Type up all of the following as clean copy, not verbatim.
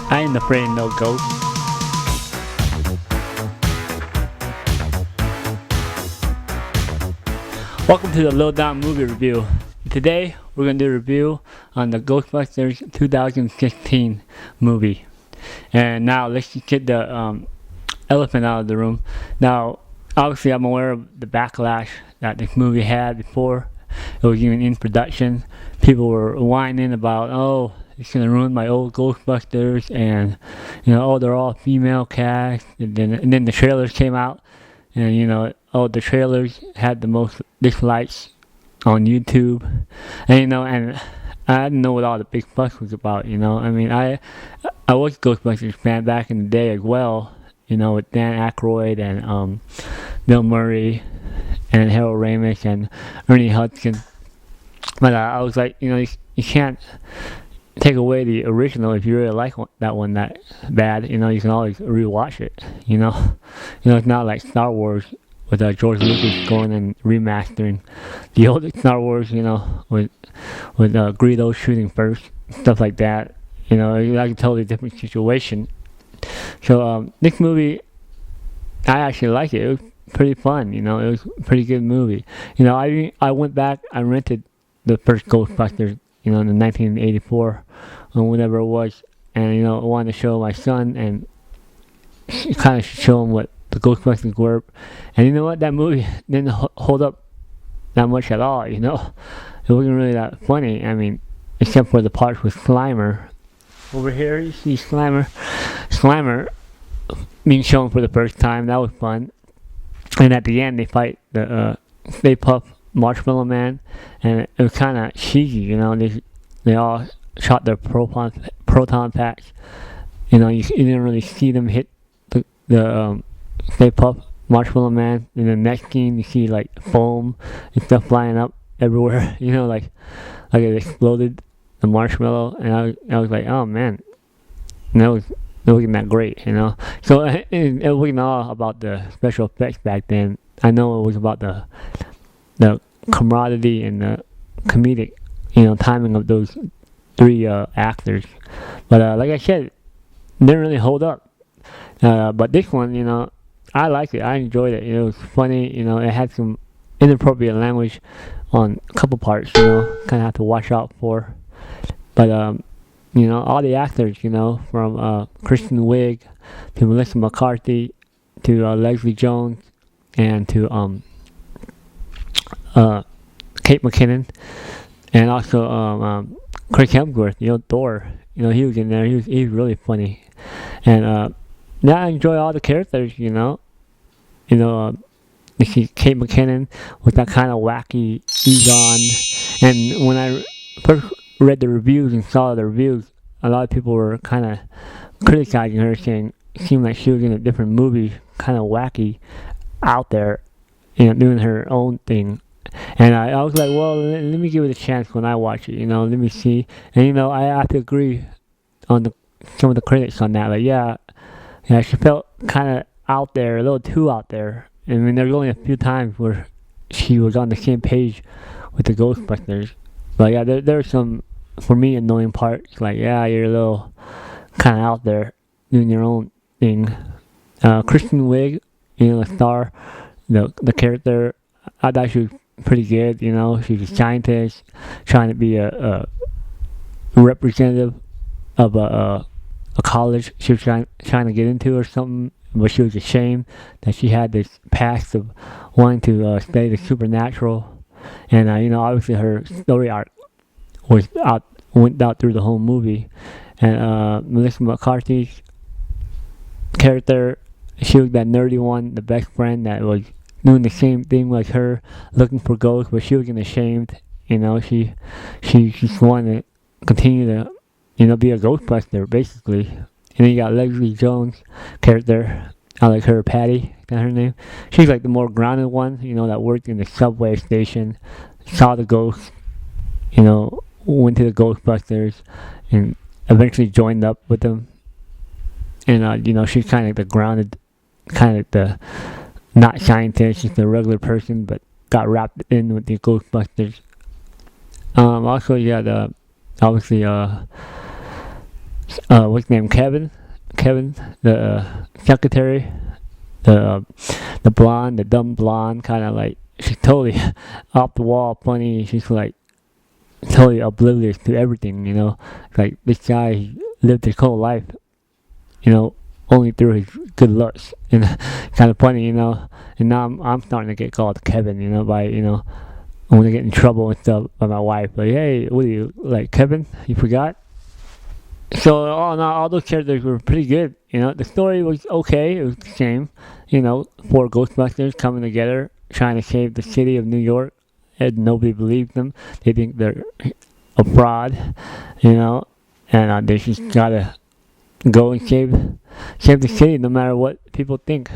I ain't afraid of no ghost. Welcome to the Lil Don movie review. Today we're going to do a review on the Ghostbusters 2016 movie. And now let's just get the elephant out of the room. Now, obviously I'm aware of the backlash that this movie had before it was even in production. People were whining about, oh, it's gonna ruin my old Ghostbusters, and oh, they're all female cast. And then the trailers came out, and the trailers had the most dislikes on YouTube, and and I didn't know what all the big fuss was about. I mean, I was a Ghostbusters fan back in the day as well. With Dan Aykroyd and Bill Murray and Harold Ramis and Ernie Hudson. But I was like, you can't take away the original if you really like that one that bad. You can always rewatch it. It's not like Star Wars with George Lucas going and remastering the old Star Wars. With Greedo shooting first, stuff like that. Like a totally different situation. So this movie, I actually like it. It was pretty fun. It was a pretty good movie. I went back, I rented the first Ghostbusters, in the 1984 or whatever it was, and I wanted to show my son and kind of show him what the Ghostbusters were. And you know what, that movie didn't hold up that much at all. It wasn't really that funny. I mean, except for the parts with Slimer. Over here, you see Slimer being shown for the first time. That was fun. And at the end, they fight the Stay Puft Marshmallow Man, and it was kind of cheesy. They all shot their proton packs. You didn't really see them hit the Stay Puft Marshmallow Man. In the next scene, you see like foam and stuff flying up everywhere. Like it exploded the marshmallow, and I was like, oh man, it wasn't that great. So it wasn't all about the special effects back then. I know it was about the camaraderie and the comedic, timing of those three actors. But like I said, it didn't really hold up. But this one, I liked it. I enjoyed it. It was funny. It had some inappropriate language on a couple parts. Kind of have to watch out for. But all the actors, from Kristen Wiig to Melissa McCarthy to Leslie Jones and to Kate McKinnon, and also Chris Hemsworth, Thor. He was in there. He was really funny, and yeah, I enjoy all the characters. You see Kate McKinnon with that kind of wacky Egon, and when I first read the reviews and saw the reviews, a lot of people were kind of criticizing her, saying it seemed like she was in a different movie, kind of wacky, out there, doing her own thing. And I was like, well, let me give it a chance when I watch it, let me see. And I have to agree on some of the critics on that. Like, yeah, she felt kind of out there, a little too out there. I mean, there's only a few times where she was on the same page with the Ghostbusters. But yeah, there's some, for me, annoying parts. Like, yeah, you're a little kind of out there doing your own thing. Kristen Wiig, the star, the character, I thought she was pretty good. She was a scientist trying to be a representative of a college she was trying to get into or something. But she was ashamed that she had this past of wanting to study the supernatural. And obviously her story arc went out through the whole movie. And Melissa McCarthy's character, she was that nerdy one, the best friend that was doing the same thing like her, looking for ghosts, but she was getting ashamed. She just wanted to continue to be a Ghostbuster basically. And then you got Leslie Jones' character. I like her, Patty. Is that her name? She's like the more grounded one, that worked in the subway station, saw the ghosts, went to the Ghostbusters, and eventually joined up with them. And, she's kind of the grounded, kind of the not scientist, just a regular person, but got wrapped in with the Ghostbusters. Also, you had, obviously, what's his name, Kevin, the secretary, the the blonde, the dumb blonde, kind of like she's totally off the wall, funny. She's like totally oblivious to everything, you know. Like this guy he lived his whole life, you know, only through his good looks, and kind of funny, you know. And now I'm starting to get called Kevin, you know, by I want to get in trouble and stuff by my wife. Like, hey, what are you like, Kevin? You forgot? So all those characters were pretty good. You know, the story was okay. It was the same. You know, four Ghostbusters coming together, trying to save the city of New York, and nobody believed them. They think they're a fraud. You know, and they just gotta go and save the city, no matter what people think.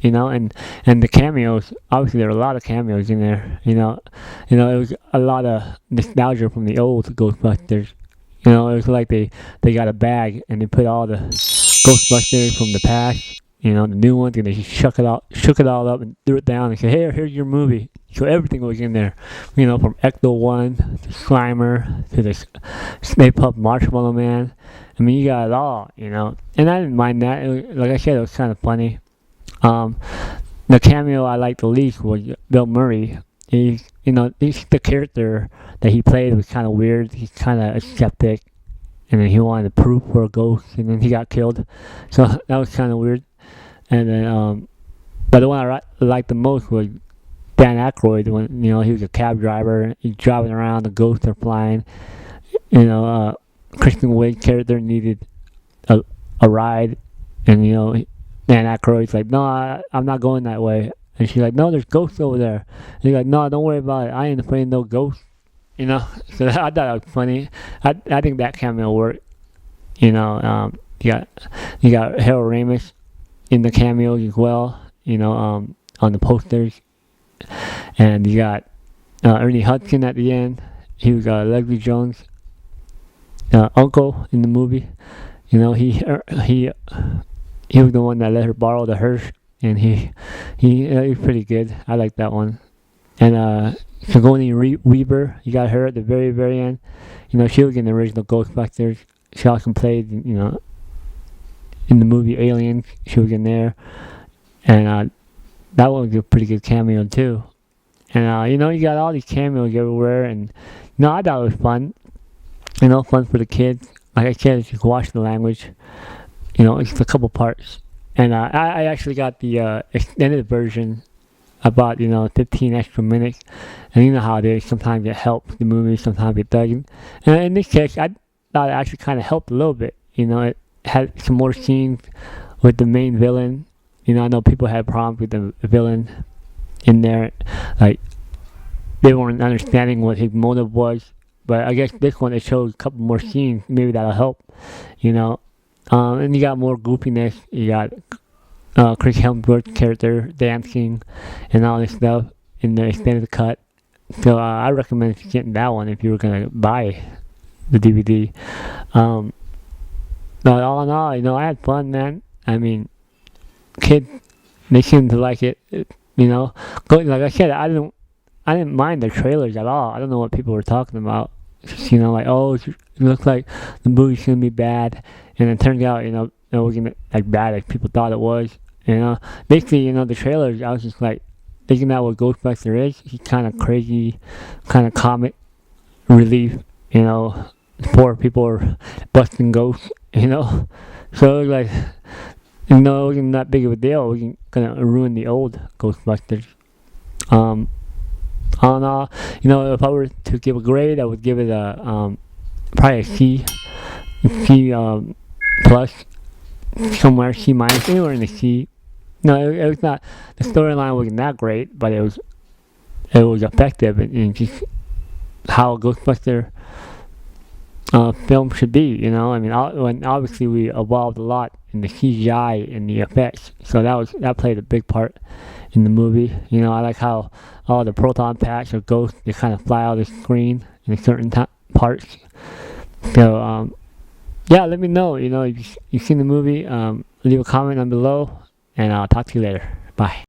You know, and the cameos. Obviously, there are a lot of cameos in there. It was a lot of nostalgia from the old Ghostbusters. You know, it was like they got a bag and they put all the Ghostbusters from the past, you know, the new ones, and they just shook it all up and threw it down and said, hey, here's your movie. So everything was in there, you know, from Ecto 1 to Slimer to the Stay Puft Marshmallow Man. I mean, you got it all, you know. And I didn't mind that. Like I said, it was kind of funny. The cameo I liked the least was Bill Murray. He's the character that he played was kind of weird. He's kind of a skeptic, and then he wanted to prove for a ghost, and then he got killed. So that was kind of weird. And then, but the one I liked the most was Dan Aykroyd. When he was a cab driver, he's driving around, the ghosts are flying. Kristen Wiig's character needed a ride, and Dan Aykroyd's like, no, I'm not going that way. And she's like, no, there's ghosts over there. And he's like, no, don't worry about it. I ain't afraid of no ghosts. So I thought that was funny. I think that cameo worked. You got Harold Ramis in the cameos as well. On the posters, and you got Ernie Hudson at the end. He was Leslie Jones' uncle in the movie. He was the one that let her borrow the hearse. And he was pretty good. I like that one. And Sigourney Weaver, you got her at the very, very end. She was in the original Ghostbusters. She also played, in the movie Aliens. She was in there. And that one was a pretty good cameo, too. And, you got all these cameos everywhere. And, I thought it was fun. Fun for the kids. Like I said, just watch the language. It's a couple parts. And I actually got the extended version. About 15 extra minutes, and you know how it is. Sometimes it helps the movie, sometimes it doesn't. And in this case, I thought it actually kind of helped a little bit. It had some more scenes with the main villain. I know people had problems with the villain in there, like they weren't understanding what his motive was. But I guess this one it shows a couple more scenes. Maybe that'll help. And you got more goofiness. You got Chris Hemsworth's character dancing and all this stuff in the extended cut. So I recommend getting that one if you were gonna buy the DVD. But all in all, I had fun, man. I mean, kids, they seem to like it. Like I said, I didn't mind the trailers at all. I don't know what people were talking about. Just, like, oh, it looks like the movie's gonna be bad, and it turned out, it wasn't like bad as people thought it was. Basically, the trailers, I was just like thinking that what Ghostbuster is. He's kind of crazy, kind of comic relief. Poor people are busting ghosts. So it was like, it wasn't that big of a deal. It wasn't gonna ruin the old Ghostbusters. All in all, if I were to give a grade, I would give it a probably a C plus, somewhere C minus, anywhere in the C. No, it was not. The storyline wasn't that great, but it was effective and just how a Ghostbuster film should be. When obviously we evolved a lot in the CGI and the effects, so that played a big part in the movie. I like how all the proton packs or ghosts, they kind of fly out of the screen in certain parts. So yeah, let me know. If you've seen the movie. Leave a comment down below. And I'll talk to you later. Bye.